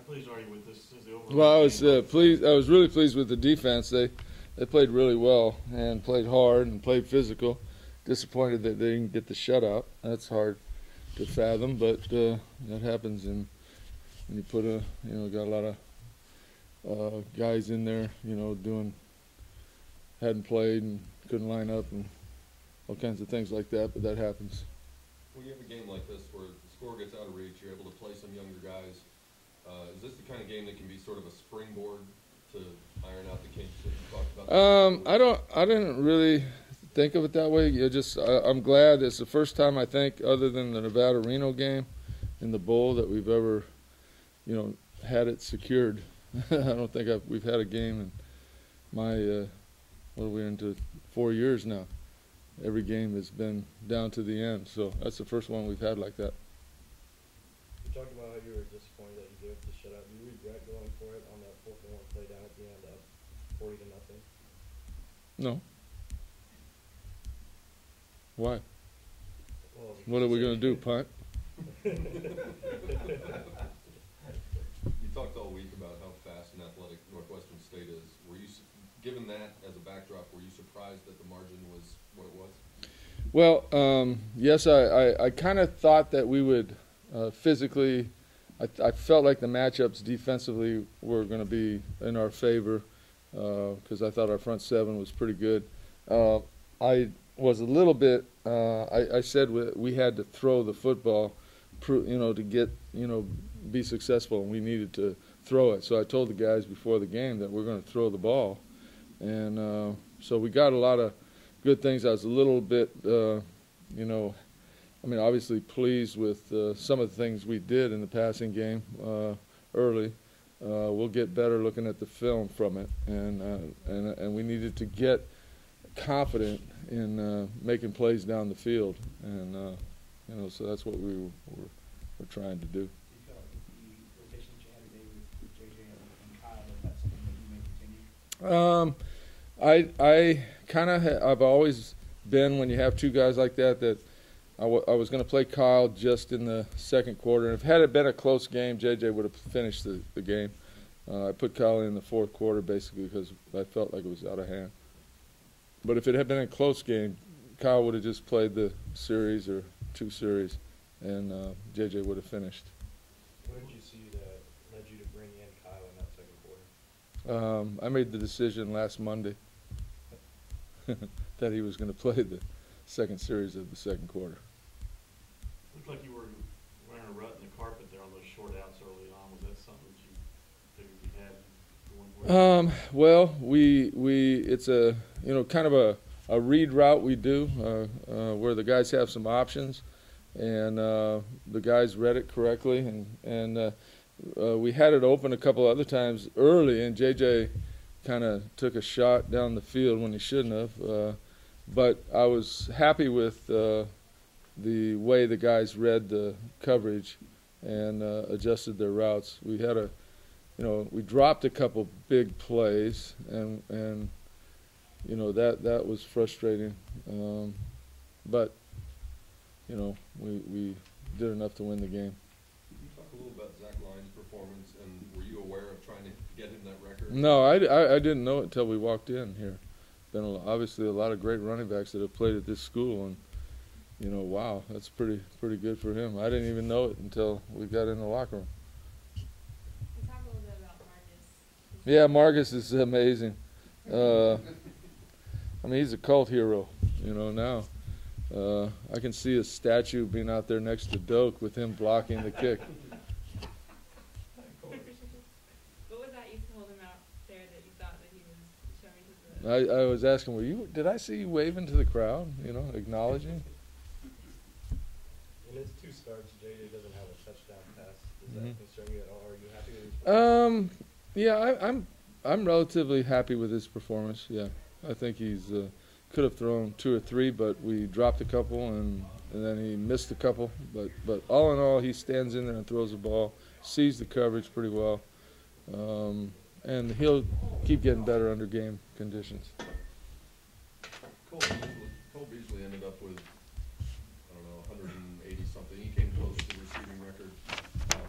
pleased are you with this? The overall Well, I was game? pleased. I was really pleased with the defense. They played really well and played hard and played physical. Disappointed that they didn't get the shutout. That's hard to fathom, but that happens when you put got a lot of guys in there, hadn't played and couldn't line up and all kinds of things like that, but that happens. When you have a game like this where the score gets out of reach, you're able to play some younger guys, is this the kind of game that can be sort of a springboard to iron out the kinks that you talked about? I didn't really think of it that way. I'm glad it's the first time, I think, other than the Nevada-Reno game in the bowl, that we've ever, had it secured. I don't think we've had a game in my, what are we into, 4 years now. Every game has been down to the end, so that's the first one we've had like that. You talked about how you were disappointed that you gave up the shutout. Do you regret going for it on that 4th-and-1 play down at the end of 40-0? No. Why? Well, What are we going to do, punt? You talked all week about how fast and athletic Northwestern State is. Were you, given that as a backdrop, were you surprised that the margin was what it was? Well, yes, I kind of thought that we would physically. I felt like the matchups defensively were going to be in our favor because I thought our front seven was pretty good. I was a little bit. I said we had to throw the football, to get be successful, and we needed to throw it. So I told the guys before the game that we're going to throw the ball, and so we got a lot of good things. I was a little bit, obviously pleased with some of the things we did in the passing game early. We'll get better looking at the film from it, and we needed to get confident in making plays down the field, and so that's what we're trying to do. You feel like the rotation that you had today with JJ and Kyle, that's something that you may continue? I kind of I've always been, when you have two guys like that I was going to play Kyle just in the second quarter. And if had it been a close game, JJ would have finished the game. I put Kyle in the fourth quarter basically because I felt like it was out of hand. But if it had been a close game, Kyle would have just played the series or two series, and JJ would have finished. What did you see that led you to bring in Kyle in that second quarter? I made the decision last Monday that he was going to play the second series of the second quarter. Looked like you were wearing a rut in the carpet there on those short outs early on. Was that something that you figured you had going for you? Well, it's a kind of a read route we do where the guys have some options, and the guys read it correctly, and we had it open a couple other times early, and JJ kind of took a shot down the field when he shouldn't have. But I was happy with the way the guys read the coverage and adjusted their routes. We had we dropped a couple big plays, and that was frustrating. But we did enough to win the game. Can you talk a little about Zach Lyons' performance, and were you aware of trying to get him that record? No, I didn't know it until we walked in here. Been obviously a lot of great running backs that have played at this school, and wow, that's pretty good for him. I didn't even know it until we got in the locker room. Talk a little bit about Marcus. Yeah, Marcus is amazing. He's a cult hero, now. I can see a statue being out there next to Doak with him blocking the kick. What was that you told him out there that you thought that he was showing to the... I was asking, did I see you waving to the crowd, acknowledging? In his 2 starts, JJ doesn't have a touchdown pass. Does that concern you at all? Are you happy with his performance? Yeah, I'm relatively happy with his performance. Yeah, I think he's could have thrown 2 or 3, but we dropped a couple, and then he missed a couple. But all in all, he stands in there and throws the ball, sees the coverage pretty well, and he'll keep getting better under game conditions. Cole Beasley ended up with, 180 something. He came close to the receiving record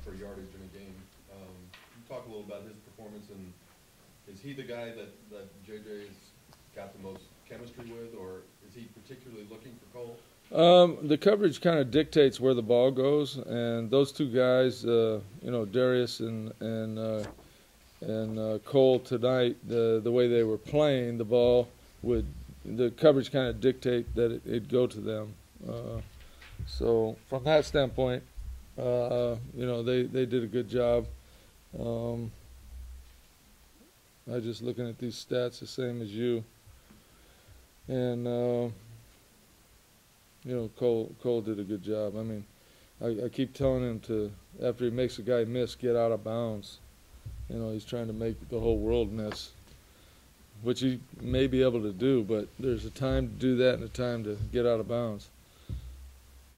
for yardage in a game. little about his performance, and is he the guy that JJ's got the most chemistry with, or is he particularly looking for Cole? The coverage kind of dictates where the ball goes, and those two guys, Darius and Cole tonight, the way they were playing, the coverage kind of dictate that it'd go to them. So from that standpoint, they did a good job. I just looking at these stats the same as you, and Cole did a good job. I mean, I keep telling him to, after he makes a guy miss, get out of bounds. He's trying to make the whole world miss, which he may be able to do, but there's a time to do that and a time to get out of bounds.